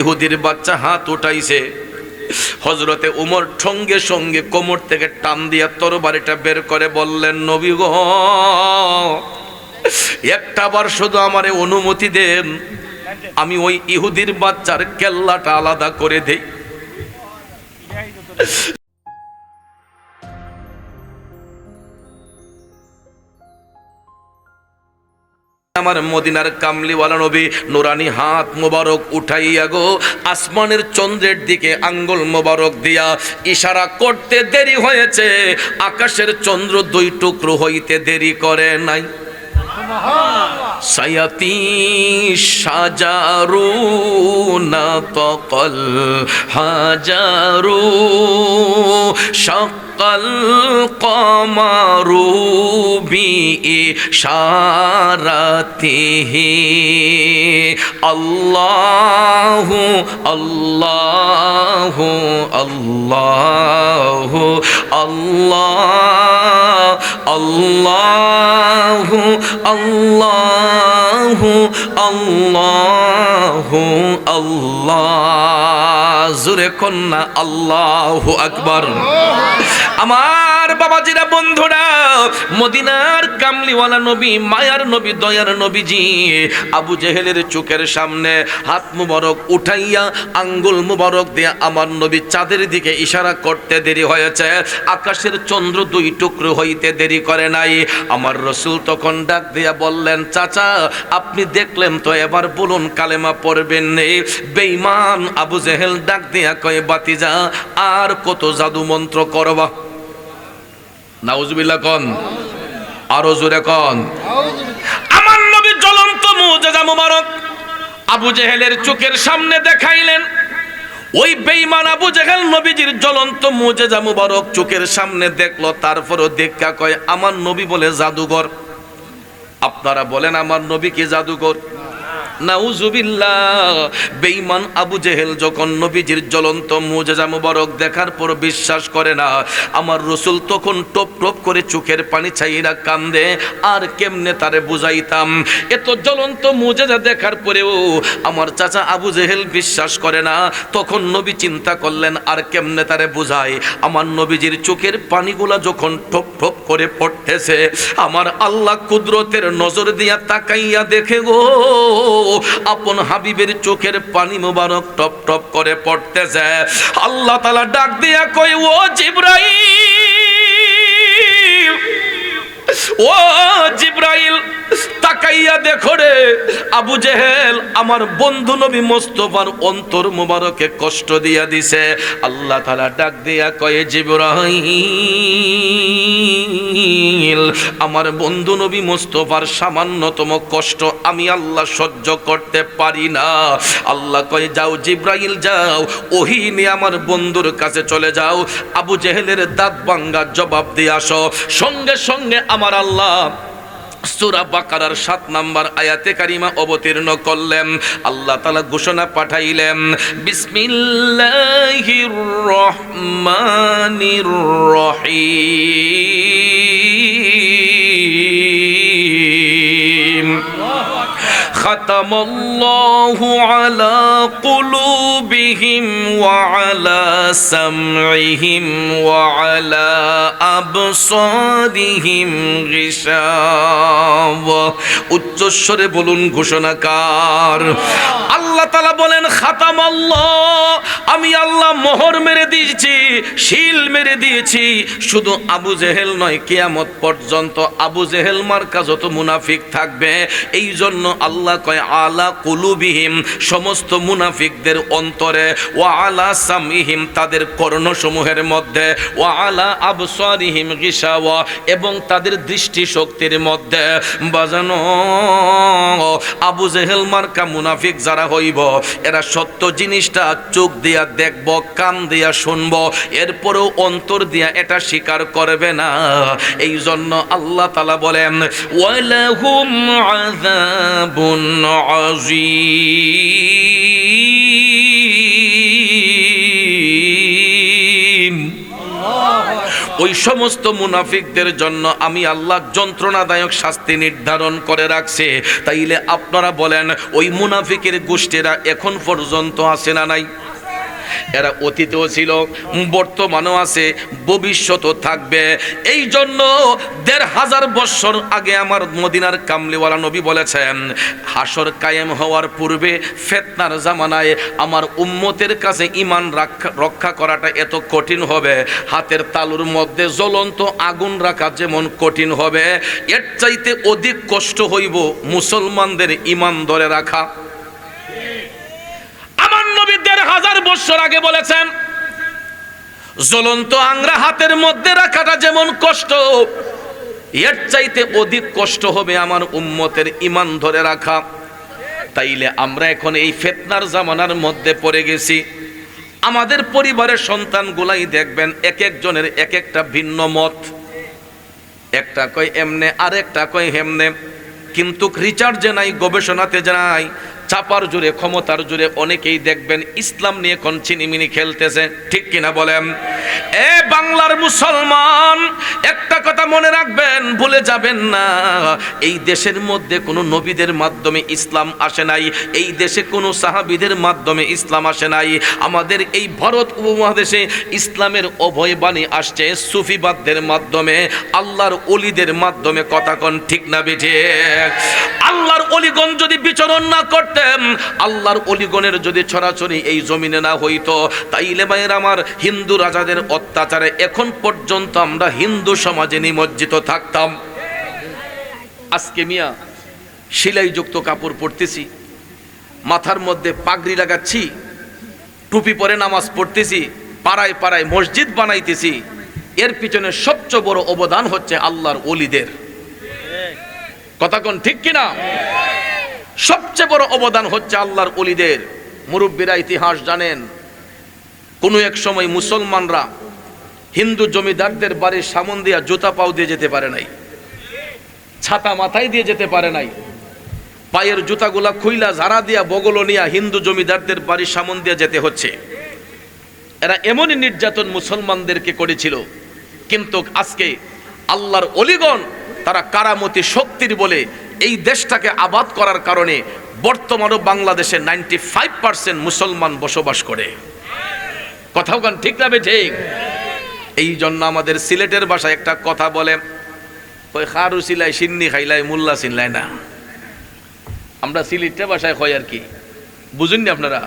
ইহুদির বাচ্চা হাত উঠাইছে, হযরতে উমর সঙ্গে সঙ্গে কোমর থেকে টান দিয়া তরবারিটা বের করে বললেন, নবী গো, একটা বার শুধু আমারে অনুমতি দেন, আমি ওই ইহুদির বাচ্চার কেল্লাটা আলাদা করে দেই। আমার মদিনার কামলিওয়ালা নবী নুরানি হাত মোবারক উঠাইয়া গো আসমানের চন্দ্রের দিকে আঙ্গুল মোবারক দিয়া ইশারা করতে দেরি হয়েছে, আকাশের চন্দ্র দুই টুকরো হইতে দেরি করে নাই। সায়াতি সাজারু না তকল হাজারু শাক্কাল কমারু বিইশারাতিহি আল্লাহু আল্লাহু আল্লাহু আল্লাহ আল্লাহু আল্লাহু আল্লাহু আল্লাহ, জোরে কন্যা আল্লাহু আকবার। আমার বাবাজিরা, বন্ধুরা, মদিনার কামলিওয়ালা নবী, মায়ার নবী, দয়ার নবীজি আবু জেহেলের চোখের সামনে হাত মুবারক উঠাইয়া আঙ্গুল মুবারক দিয়ে আমার নবী চাঁদের দিকে ইশারা করতে দেরি হয়েছে, আকাশের চন্দ্র দুই টুকরো হইতে দেরি করে নাই। আমার রাসূল তখন ডাক দিয়া বললেন, চাচা আপনি দেখলেন তো, এবার বলুন কালেমা পড়বেন নেই? বেঈমান আবু জেহেল ডাক দিয়া কয়, বাতিজা আর কত জাদু মন্ত্র করবা? নাউজুবিল্লাহ কোন, আরো জোরে কোন। আমার নবী জ্বলন্ত মুজিজা মুবারক আবু জেহেলের চোখের সামনে দেখাইলেন। ওই বেঈমান আবু জেহেল নবীজির জ্বলন্ত মুজিজা মুবারক চোখের সামনে দেখলো, তারপরও দেখা কয়, আমার নবী বলে জাদুঘর? আপনারা বলেন আমার নবী কি জাদুঘর? নাউজুবিল্লাহ। বেঈমান আবু জেহেল যখন নবীজির জ্বলন্ত মুজিজা মুবারক দেখার পর বিশ্বাস করে না, আমার রাসূল তখন টপ টপ করে চোখের পানি ছাইরা কান্দে। আর কেমনে তারে বুঝাইতাম? এত জ্বলন্ত মুজিজা দেখার পরেও আমার চাচা আবু জেহেল বিশ্বাস করে না। তখন নবী চিন্তা করলেন, আর কেমনে তারে বুঝাই? আমার নবীজির চোখের পানিগুলা যখন ঠপ ঠপ করে পড়তেছে, আমার আল্লাহ কুদরতের নজর দিয়া তাকাইয়া দেখে গো, আপন হাবিবের চোখের পানি মোবারক টপ টপ করে পড়তেছে। আল্লাহ তাআলা ডাক দিয়া কই, ও জিবরাইল, ও জিবরাইল, তাকাইয়া দেখো রে, আবু জেহেল আমার বন্ধু নবী মুস্তাফার অন্তর মোবারকে কষ্ট দিয়া দিছে। আল্লাহ তাআলা ডাক দিয়া কয়ে, জিবরাইল, আমার বন্ধু নবী মুস্তাফার সামান্যতম কষ্ট আমি আল্লাহ সহ্য করতে পারি না। আল্লাহ কয়ে, যাও জিবরাইল যাও, ওহী নিয়ে আমার বন্ধুর কাছে চলে যাও, আবু জেহেলের দাঁত ভাঙ্গা জবাব দিয়ে আসো। সঙ্গে সঙ্গে আমার আল্লাহ সূরা বাকারার ৭ নম্বর আয়াতে কারিমা অবতীর্ণ করলেন। আল্লাহ তাআলা ঘোষণা পাঠাইলেন, বিসমিল্লাহির রহমানির রহিম। খাতামাল্লাহু আলা কুলুবিহিম ওয়া আলা সামইহিম ওয়া আলা আবসারিহিম গিশাওয়া। উচ্চস্বরে বলুন ঘোষণাকার। আল্লাহ তাআলা বলেন, খাতামাল্লাহ, আমি আল্লাহ মোহর মেরে দিয়েছি, শিল মেরে দিয়েছি। শুধু আবু জেহেল নয়, কিয়ামত পর্যন্ত আবু জেহেল মার্কা যত মুনাফিক থাকবে, এই জন্য আল্লাহ কয় আলা কুলুবিহিম, সমস্ত মুনাফিকদের অন্তরে, ওয়া আলা সামিহিম, তাদের কর্ণসমূহের মধ্যে, ওয়া আলা আবসারিহিম গিশাওয়া, এবং তাদের দৃষ্টি শক্তির মধ্যে। বাজানো আবু জেহেল মার্কা মুনাফিক যারা হইব, এরা সত্য জিনিসটা চোখ দিয়া দেখব, কান দিয়া শুনব, এরপরেও অন্তর দিয়া এটা স্বীকার করবে না। এই জন্য আল্লাহ তাআলা বলেন, ওয়ালাহুম আযাবুন আযীম। ওই সমস্ত মুনাফিকদের জন্য আমি আল্লাহ যন্ত্রণাদায়ক শাস্তি নির্ধারণ করে রাখছি। তাইলে আপনারা বলেন ওই মুনাফিকের গোষ্ঠীরা এখন পর্যন্ত আছে না নাই? এরা অতীতেও ছিল, বর্তমানেও আছে, ভবিষ্যতেও থাকবে। এই জন্য ১৫০০ বছর আগে আমার মদিনার কামলিওয়ালা নবী বলেছেন, হাসর কায়েম হওয়ার পূর্বে ফিতনার জামানায় আমার উম্মতের কাছে ঈমান রক্ষা করাটা এত কঠিন হবে, হাতের তালুর মধ্যে জ্বলন্ত আগুন রাখা যেমন কঠিন হবে, এর চাইতে অধিক কষ্ট হইব মুসলমানদের ঈমান ধরে রাখা। আমার নবী ১৫০০ বছর আগে বলেছেন, জ্বলন্ত আংরা হাতের মধ্যে রাখাটা যেমন কষ্ট, এর চাইতে অধিক কষ্ট হবে আমার উম্মতের ঈমান ধরে রাখা। তাইলে আমরা এখন এই ফিতনার জামানার মধ্যে পড়ে গেছি। আমাদের পরিবারের সন্তানগুলাই দেখবেন এক একজনের এক একটা ভিন্ন মত, একটা কয় এমনে আর একটা কয় হেমনে, কিন্তু রিচার্জে নাই, গবেষণাতে নাই, চাপার জোরে ক্ষমতার জোরে অনেকেই দেখবেন ইসলাম নিয়ে কোন ছিনিমিনি খেলতেছে। ঠিক কিনা বলেন? এ বাংলার মুসলমান, একটা কথা মনে রাখবেন, ভুলে যাবেন না, এই দেশের মধ্যে কোনো নবীদের মাধ্যমে ইসলাম আসে নাই, এই দেশে কোনো সাহাবীদের মাধ্যমে ইসলাম আসে নাই। আমাদের এই ভারত উপমহাদেশে ইসলামের অভয় বাণী আসছে সুফিবাদদের মাধ্যমে, আল্লাহর ওলিদের মাধ্যমে। কথা কোন ঠিক না বেঠে? আল্লাহর ওলিগণ যদি বিচরণ না করতেন, আল্লাহর ওলিগণের যদি ছড়াছড়ি এই জমিনে না হইতো, তাইলে ভাইয়ের আমার হিন্দু রাজাদের অত্যাচারে এখন পর্যন্ত আমরা হিন্দু সমাজে নিমজ্জিত থাকতাম। আজকে মিয়া সেলাইযুক্ত কাপড় পরতেছি, মাথার মধ্যে পাগড়ি লাগাচ্ছি, টুপি পরে নামাজ পড়তেছি, পাড়ায় পাড়ায় মসজিদ বানাইতেছি, এর পিছনে সবচেয়ে বড় অবদান হচ্ছে আল্লাহর ওলিদের। কথা কোন ঠিক কিনা? সবচেয়ে বড় অবদান হচ্ছে আল্লাহর ওলিদের। মুরব্বীরা ইতিহাস জানেন, কোনো এক সময় মুসলমানরা হিন্দু জমিদারদের বাড়ির সামন দিয়া জুতা পাও দিয়ে যেতে পারে নাই, ছাতা মাথায় দিয়ে যেতে পারে নাই, পায়ের জুতাগুলা খুইলা ঝাড়া দিয়া বগল নিয়া হিন্দু জমিদারদের বাড়ির সামন দিয়ে যেতে হচ্ছে। এরা এমনই নির্যাতন মুসলমানদেরকে করেছিল। কিন্তু আজকে আল্লাহর ওলিগণ তারা কারামতি শক্তির বলে এই দেশটাকে আবাদ করার কারণে বর্তমানে বাংলাদেশে 95% মুসলমান বসবাস করে। কথাও গান ঠিক না ঠিক? এই জন্য আমাদের সিলেটের ভাষায় একটা কথা বলে, ওই খারু সিলাই সিন্নি খাইলাই মুল্লা চিনলাই না। আমরা সিলেটের ভাষায় কয় আর কি, বুঝুন না আপনারা?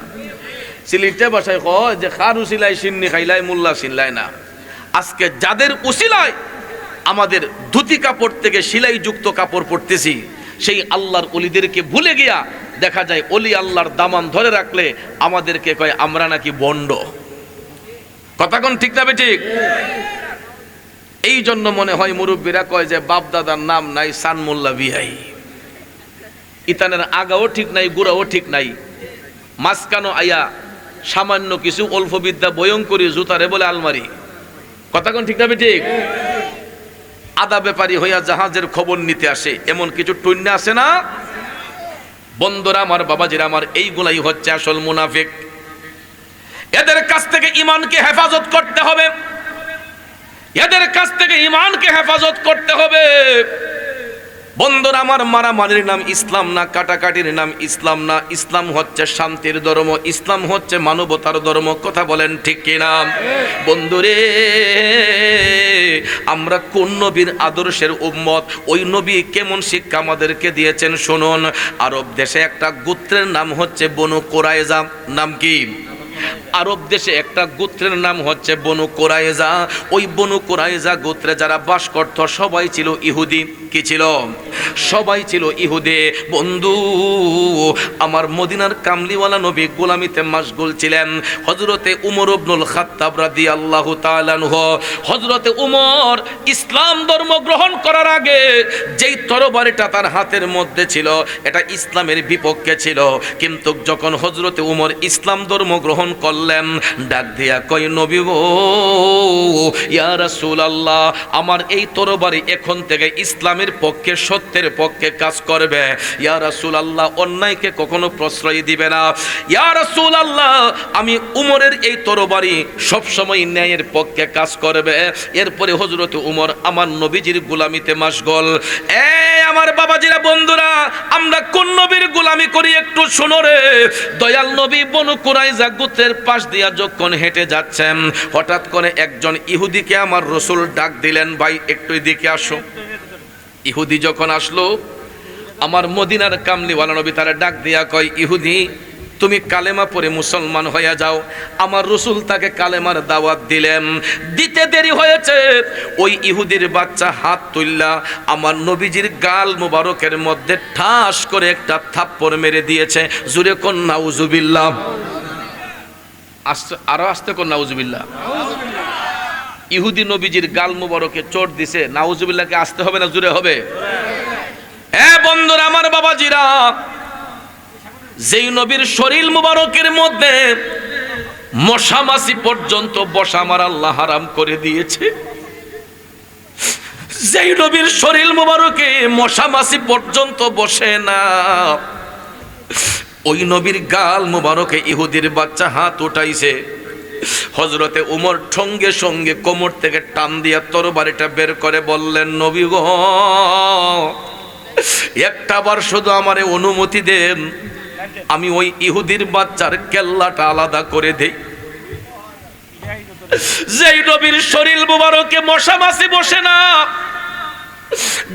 সিলেটের ভাষায় কয় যে খারু সিলাই সিন্নি খাইলাই মুল্লা চিনলাই না। আজকে যাদের উসিলায় আমাদের ধুতি কাপড় থেকে সেলাই যুক্ত কাপড় পরতেছি, সেই আল্লাহর ওলিদেরকে ভুলে গিয়া দেখা যায় ওলি আল্লাহর দামান ধরে রাখলে আমাদেরকে কয় আমরা নাকি বন্ড। কথা কোন ঠিক না ঠিক? এই জন্য মনে হয় মুরব্বীরা কয় যে বাপ দাদার নাম নাই, সান মোল্লা বিয়াই। ইতানের আগাও ঠিক নাই, গুড়াও ঠিক নাই, মাঝখানো আয়া সামান্য কিছু অল্প বিদ্যা ভয়ঙ্করী জুতারে বলে আলমারি। কথা কোন ঠিক না ঠিক? আদা ব্যাপারী হইয়া জাহাজের খবর নিতে আসে, এমন কিছু টুন্না আছে না? বন্ধুরা আমার, বাবাজিরা আমার, এইগুলাই হচ্ছে আসল মুনাফিক। এদের কাছ থেকে ঈমানকে হেফাজত করতে হবে, এদের কাছ থেকে ঈমানকে হেফাজত করতে হবে। বন্ধুরা আমার, মারামারির নাম ইসলাম না, কাটাকাটির নাম ইসলাম না। ইসলাম হচ্ছে শান্তির ধর্ম, ইসলাম হচ্ছে মানবতার ধর্ম। কথা বলেন ঠিক কিনা? বন্ধুরে, আমরা কোন নবীর আদর্শের উম্মত, ওই নবী কেমন শিক্ষা আমাদেরকে দিয়েছেন শুনুন। আরব দেশে একটা গোত্রের নাম হচ্ছে বনু কুরাইজা। নাম কি? আরব দেশে একটা গোত্রের নাম হচ্ছে বনু কুরাইজা। ওই বনু কুরাইজা গোত্রে যারা বাস করত সবাই ছিল ইহুদি। কি ছিল? সবাই ছিল ইহুদি। বন্ধু আমার, মদিনার কামলিওয়ালা নবী গোলামিতে মাশগুল ছিলেন। হযরতে উমর ইবনুল খাত্তাব রাদিয়াল্লাহু তাআলা আনহু, হযরতে উমর ইসলাম ধর্ম গ্রহণ করার আগে যেই তরবারিটা তার হাতের মধ্যে ছিল, এটা ইসলামের বিপক্ষে ছিল। কিন্তু যখন হযরতে উমর ইসলাম ধর্ম গ্রহণ করলেন, করলেন, ডাক দিয়া কই নবী গো, ইয়া রাসূলুল্লাহ, আমার এই তরবারি এখন থেকে ইসলামের পক্ষে, সত্যের পক্ষে কাজ করবে। ইয়া রাসূলুল্লাহ, অন্যায়কে কখনো প্রশ্রয় দিবে না। ইয়া রাসূলুল্লাহ, আমি উমরের এই তরবারি সবসময় ন্যায়ের পক্ষে কাজ করবে। এরপরে হযরত উমর আমার নবীজির গোলামিতে মাশগুল। আমার বাবাজিরা, বন্ধুরা, আমরা কোন নবীর গোলামি করি একটু শোনো রে। দয়াল নবী বনু কুরাইজা গোত্রের পাশ দিয়া যখন হেঁটে যাচ্ছেন, হঠাৎ করে একজন ইহুদিকে আমার রাসূল ডাক দিলেন, ভাই একটু এদিকে আসো। ইহুদি যখন আসলো, আমার মদিনার কামলিওয়ালা নবী তারা ডাক দিয়া কয়, ইহুদি তুমি কালেমা পড়ে মুসলমান হয়ে যাও। আমার রাসূল তাকে কালেমার দাওয়াত দিলেন। দিতে দেরি হয়েছে, ওই ইহুদির বাচ্চা হাত তুললা আমার নবীজির গাল মুবারকের মধ্যে ঠাস করে একটা থাপ্পড় মেরে দিয়েছে। জুরে কোন নাউজুবিল্লাহ, আরো আসতে কোন নাউজুবিল্লাহ। ইহুদি নবীজির গাল মুবারকে চোট দিছে, নাউজুবিল্লাহকে আসতে হবে না জুরে হবে? বন্ধুরা, আমার বাবাজিরা, যেই নবীর শরীর মুবারকের মধ্যে মশা মাছি পর্যন্ত বসা আমার আল্লাহ হারাম করে দিয়েছে, যেই নবীর শরীর মুবারকে মশা মাছি পর্যন্ত বসে না, ওই নবীর গাল মুবারকে ইহুদির বাচ্চা হাত উঠাইছে। হযরতে উমর সঙ্গে সঙ্গে কোমর থেকে টান দিয়া তরবারিটা বের করে বললেন, নবী গো, একটাবার শুধু আমারে অনুমতি দেন, আমি ওই ইহুদির বাচ্চার কেল্লাটা আলাদা করে দেই। যেই নবীর শরীর মুবারকে মশা মাছি বসে না,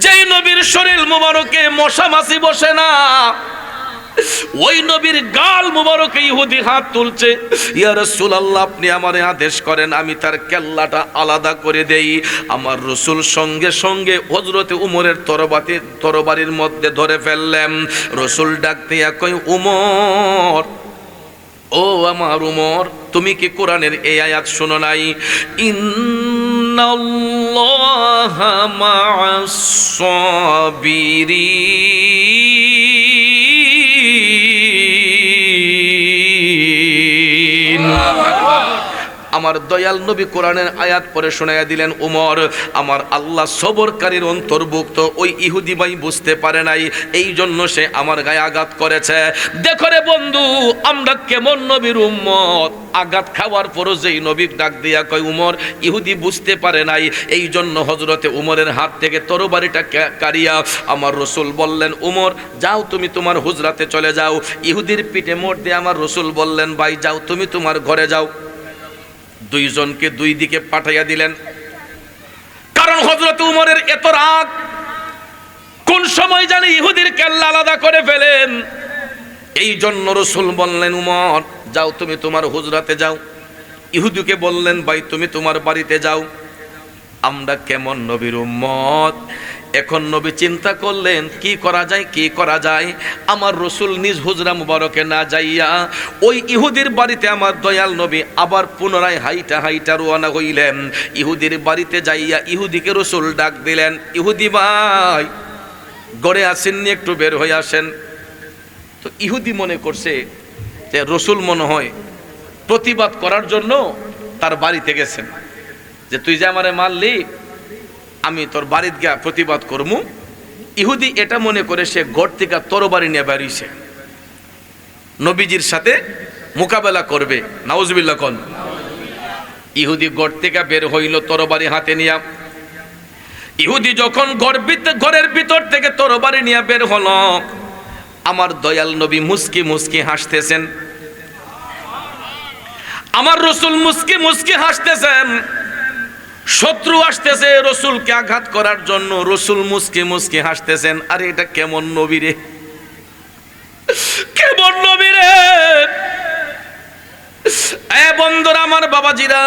যেই নবীর শরীর মুবারকে মশা মাছি বসে না, ওই নবীর গাল মুবারকে ইহুদি হাত তুলছে। ইয়া রাসূলুল্লাহ, আপনি আমারে আদেশ করেন, আমি তার কেল্লাটা আলাদা করে দেই। আমার রাসূল সঙ্গে সঙ্গে হযরতে উমরের তরবারির মধ্যে ধরে ফেললেন। রাসূল ডাক দিয়া কই, উমর, ও আমার উমর, তুমি কি কোরআনের এই আয়াত শোনো নাই? ইন্নাল্লাহা মা'আস সাবিরিন। আমার দয়াল নবী কোরআনের আয়াত পড়ে শোনায়া দিলেন, উমর, আমার আল্লাহ সবরকারীর অন্তর্ভুক্ত। ওই ইহুদি ভাই বুঝতে পারে নাই, এই জন্য সে আমার গায়ে আঘাত করেছে। দেখো রে বন্ধু, আমরা কেমন নবীর উম্মত, আঘাত খাওয়ার পরও যেই নবী ডাক দিয়া কয়, উমর, ইহুদি বুঝতে পারে নাই, এই জন্য হযরতে উমরের হাত থেকে তরবারিটা কাড়িয়া আমার রাসূল বললেন, উমর যাও, তুমি তোমার হুজরাতে চলে যাও। ইহুদির পিঠে মোট দিয়ে আমার রাসূল বললেন, ভাই যাও, তুমি তোমার ঘরে যাও। দুইজনকে দুই দিকে পাঠাইয়া দিলেন, কারণ হযরত উমরের এত রাগ, কোন সময় জানি ইহুদির কেল্লা আলাদা করে ফেলেন। এই জন্য রাসূল বললেন, উমর যাও, তুমি তোমার হুজরাতে যাও। ইহুদিকে বললেন, ভাই তুমি তোমার বাড়িতে যাও। আমরা কেমন নবীর উম্মত। এখন নবী চিন্তা করলেন, কি করা যায়, কি করা যায়। আমার রাসূল নিজ হুজরা মুবারকে না যাইয়া ওই ইহুদির বাড়িতে আমার দয়াল নবী আবার পুনরায় হাইটা হাইটা রওনা হইলেন। ইহুদির বাড়িতে যাইয়া ইহুদিকে রাসূল ডাক দিলেন, ইহুদি ভাই গড়ে আসেননি, একটু বের হয়ে আসেন। তো ইহুদি মনে করছে যে রাসূল মনে হয় প্রতিবাদ করার জন্য তার বাড়িতে গেছেন, যে তুই যে আমারে মারলি, আমি তোর বাড়িতে গিয়া প্রতিবাদ করবো। ইহুদি এটা মনে করে সে ঘর থেকে তরবারি নিয়ে বেরিয়েছে, নবীজির সাথে মোকাবেলা করবে। নাউজুবিল্লাহ কোন। ইহুদি ঘর থেকে বের হইল তরবারি হাতে নিয়া। ইহুদি যখন ঘরের ভিতর থেকে তরবারি নিয়ে বের হলো, আমার দয়াল নবী মুস্কি মুস্কি হাসতেছেন, আমার রাসূল মুস্কি মুস্কি হাসতেছেন। শত্রু আসতেছে রাসূলকে আঘাত করার জন্য, রাসূল মুস্কি মুস্কি হাসতেছেন। আরে এটা কেমন নবী রে, কেমন নবী রে। বন্ধুরা, আমার বাবাজিরা,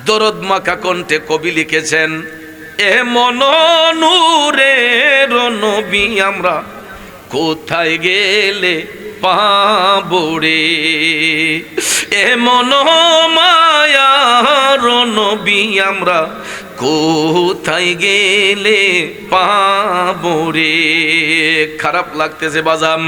দরদ মাখা কণ্ঠে কবি লিখেছেন, এমন নূরের নবী আমরা কোথায় গেলে পাবো রে, এমন মায়ার নবী আমরা কোথায় গেলে পাবো রে। খারাপ লাগতেছে বাজাম,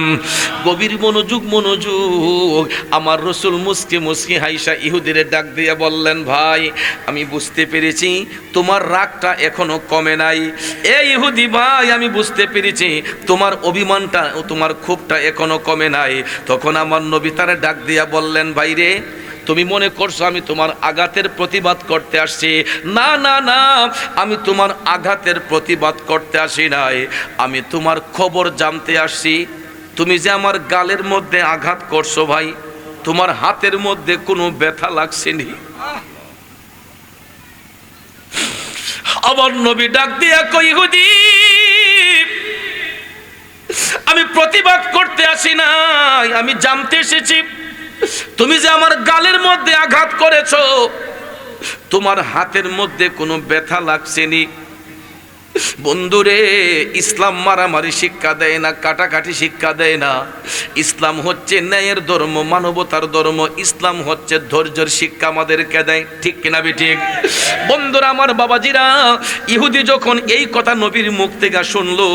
গভীর মনোযোগ মনোযোগ। আমার রসুল মুসকে মুসকে হাইসা ইহুদিরে ডাক দিয়ে বললেন, ভাই আমি বুঝতে পেরেছি তোমার রাগটা এখনো কমে নাই। এ ইহুদি ভাই, আমি বুঝতে পেরেছি তোমার অভিমানটা ও তোমার ক্ষোভটা এখনো কমে নাই। তখন আমার নবী তারে ডাক দিয়া বললেন, ভাই রে, তুমি মনে করছো আমি তোমার আঘাতের প্রতিবাদ করতে আসছি? না না না, আমি তোমার আঘাতের প্রতিবাদ করতে আসি নাই, আমি তোমার খবর জানতে আসছি। তুমি যে আমার গালের মধ্যে আঘাত করছো ভাই, তোমার হাতের মধ্যে কোনো ব্যথা লাগছেনি? আমার নবী ডাক দিয়া কই, ইহুদি আমি প্রতিবাদ করতে আসি নাই, আমি জানতে এসেছি তুমি যে আমার গালের মধ্যে আঘাত করেছো, তোমার হাতের মধ্যে কোনো ব্যথা লাগছেনি? বন্ধুরে, ইসলাম মারামারি শিক্ষা দেয় না, কাটাকাটি শিক্ষা দেয় না। ইসলাম হচ্ছে ন্যায়ের ধর্ম, মানবতার ধর্ম। ইসলাম হচ্ছে ধৈর্যের শিক্ষা আমাদেরকে দেয়, ঠিক কিনা ঠিক? বন্ধুরা আমার, বাবাজিরা, ইহুদি যখন এই কথা নবীর মুখ থেকে শুনলো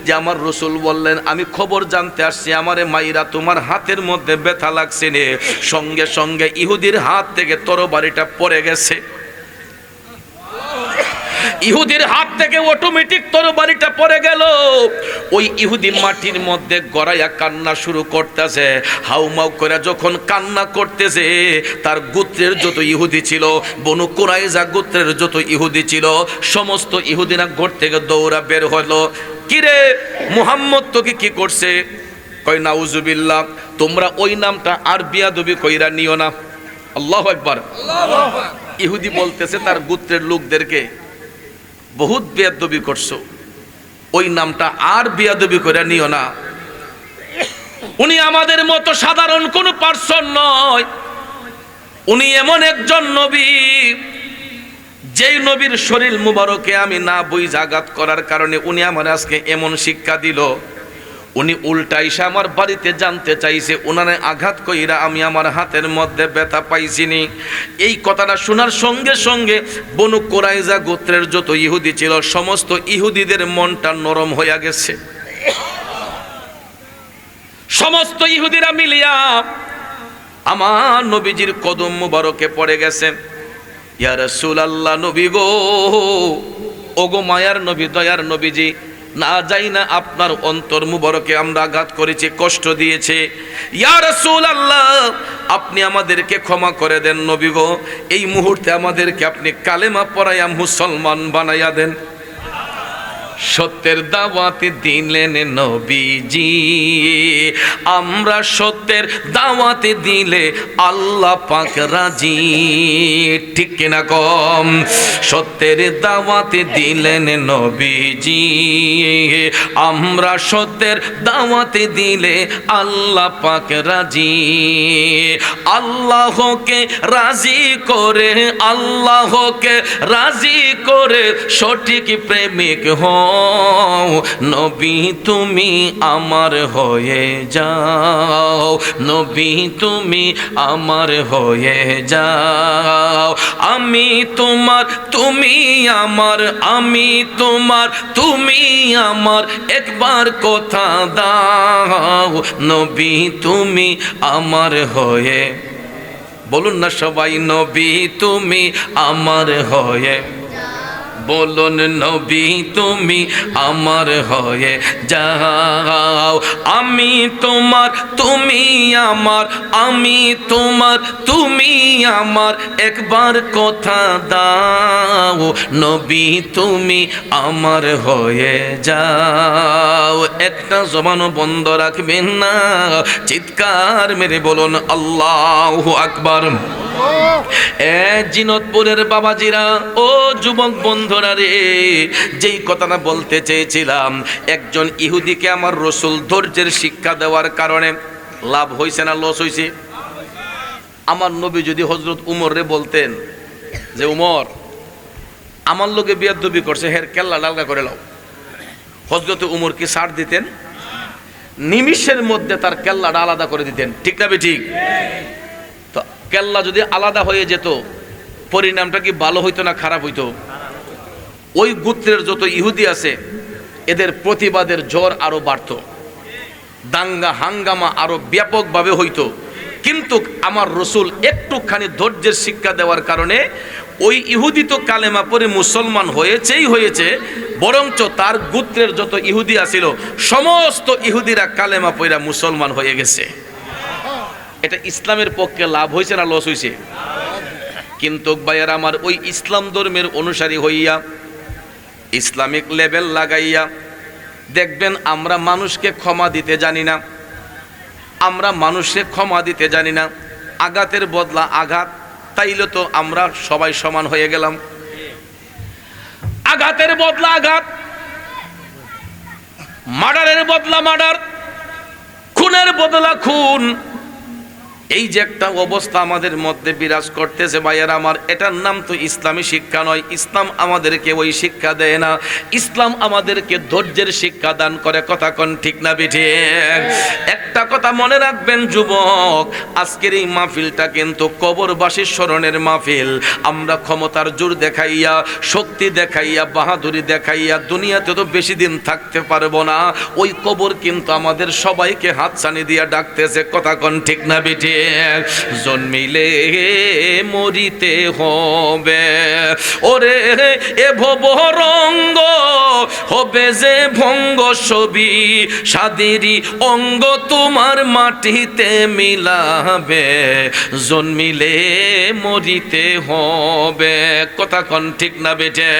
যে আমার রসুল বললেন আমি খবর জানতে আসছি, আমারে মাইরা তোমার হাতের মধ্যে ব্যথা লাগছে নে, সঙ্গে সঙ্গে ইহুদির হাত থেকে তরবারিটা পড়ে গেছে। ইহুদির হাত থেকে অটোমেটিক তরবারিটা পড়ে গেল। ওই ইহুদি মাটির মধ্যে গড়াইয়া কান্না শুরু করতেছে। হাউমাউ করে যখন কান্না করতেছে, তার গোত্রের যত ইহুদি ছিল, বনু কুরাইজা গোত্রের যত ইহুদি ছিল, সমস্ত ইহুদিরা ঘর থেকে দৌড়া বের হলো। কিরে মুহাম্মদ তোকে কি করছে? কয় নাউজুবিল্লাহ, তোমরা ওই নামটা আর বিয়াদবি কইরা নিও না। আল্লাহু আকবার। ইহুদি বলতেছে তার গোত্রের লোকদেরকে, বহুত বেয়াদবি করছো, ওই নামটা আর বেয়াদবি করে নিও না। উনি আমাদের মতো সাধারণ কোন পার্সন নয়, উনি এমন একজন নবী, যেই নবীর শরীর মুবারকে আমি না বুঝ আঘাত করার কারণে উনি আমার আজকে এমন শিক্ষা দিল। উনি উল্টা এসে আমার বাড়িতে জানতে চাইছে উনারে আঘাত কইরা আমি আমার হাতের মধ্যে ব্যথা পাইছিনি। এই কথাটা শোনার সঙ্গে সঙ্গে বনু কুরাইজা গোত্রের যত ইহুদি ছিল, সমস্ত ইহুদিদের মনটা নরম হইয়া গেছে। সমস্ত ইহুদিরা মিলিয়া আমার নবীজির কদম মুবারকে পড়ে গেছে। ইয়া রাসূলুল্লাহ, নবী গো, ওগো মায়ার নবী, দয়ার নবীজি, না যাই না আপনার অন্তর মুবারকে আমরা আঘাত করেছি, কষ্ট দিয়েছে। ইয়া রাসূলুল্লাহ, আপনি আমাদেরকে ক্ষমা করে দেন নবী গো, এই মুহূর্তে আমাদেরকে আপনি কালেমা পড়াইয়া মুসলমান বানাইয়া দেন। সত্যের দাওয়াত দিলেন নবীজি, আমরা সত্যের দাওয়াত দিলে আল্লাহ পাক রাজি, ঠিক কিনা কম? সত্যের দাওয়াত দিলেন নবীজি, আমরা সত্যের দাওয়াত দিলে আল্লাহ পাক রাজি। আল্লাহকে রাজি করে, আল্লাহকে রাজি করে সঠিক প্রেমিক হও, নবী তুমি আমার হয়ে যাও, নবী তুমি আমার হয়ে যাও। আমি তোমার, তুমি আমার, আমি তোমার, তুমি আমার, একবার কথা দাও, নবী তুমি আমার হয়ে, বলুন না সবাই, নবী তুমি আমার হয়ে, বলুন নবী তুমি আমার হয়ে যাও। আমি তোমার, তুমি আমার, আমি তোমার, তুমি আমার, একবার কথা দাও, নবী তুমি আমার হয়ে যাও। একটা জবানও বন্ধ রাখবেন না, চিৎকার মেরে বলুন আল্লাহু আকবার। জিনতপুরের বাবাজিরা, ও যুবক বন্ধুরা রে, যেই কথাটা বলতে চেয়েছিলাম, একজন ইহুদিকে আমার রসুল ধৈর্যের শিক্ষা দেওয়ার কারণে লাভ হয়েছে না লস হয়েছে? আমার নবী যদি হযরত উমর রে বলতেন যে উমর আমার লোকে বিয়াদবি করছে, হের কেল্লা ডালগা করে লাও, হযরত উমর কি ছাড় দিতেন? নিমিষের মধ্যে তার কেল্লাটা আলাদা করে দিতেন, ঠিক না ঠিক? কেল্লা যদি আলাদা হয়ে যেত, পরিণামটা কি ভালো হইতো না খারাপ হইতো? ওই গোত্রের যত ইহুদি আছে এদের প্রতিবাদের জ্বর আরো বাড়তো, দাঙ্গা হাঙ্গামা আরো ব্যাপকভাবে হইতো। কিন্তু আমার রসুল একটুখানি ধৈর্যের শিক্ষা দেওয়ার কারণে ওই ইহুদি তো কালেমা পড়ে মুসলমান হয়েছে, বরঞ্চ তার গোত্রের যত ইহুদি আছিল সমস্ত ইহুদিরা কালেমা পড়া মুসলমান হয়ে গেছে। এটা ইসলামের পক্ষে লাভ হয়েছে না লস হয়েছে? কিন্তু ভাইয়ার আমার, ওই ইসলাম ধর্মের অনুসারী হইয়া ইসলামিক লেভেল লাগাইয়া দেখবেন আমরা মানুষকে ক্ষমা দিতে জানি না, আমরা মানুষকে ক্ষমা দিতে জানি না, আঘাতের বদলা আঘাত, তাইলে তো আমরা সবাই সমান হয়ে গেলাম। আঘাতের বদলা আঘাত, মার্ডারের বদলা মার্ডার, খুনের বদলা খুন, এই যে একটা অবস্থা আমাদের মধ্যে বিরাজ করতেছে ভাইয়ার আমার, এটার নাম তো ইসলামী শিক্ষা নয়। ইসলাম আমাদেরকে ওই শিক্ষা দেয় না, ইসলাম আমাদেরকে ধৈর্যের শিক্ষা দান করে। কথা কোন ঠিক না বেঠে? একটা কথা মনে রাখবেন যুবক, আজকের এই মাহফিলটা কিন্তু কবরবাসীর স্মরণের মাহফিল। আমরা ক্ষমতার জোর দেখাইয়া, শক্তি দেখাইয়া, বাহাদুরি দেখাইয়া দুনিয়াতে তো বেশি দিন থাকতে পারবো না। ওই কবর কিন্তু আমাদের সবাইকে হাতছানি দিয়া ডাকতেছে। কথা কোন ঠিক না বেঠে? জন্মিলে মরিতে হবে, ওরে এ ভব রঙ্গ হবে যে ভঙ্গ, ছবি সাদেরই অঙ্গ তোমার মাটিতে মিলাবে, জন্মিলে মরিতে হবে। কথা কোন ঠিক না বেঠে?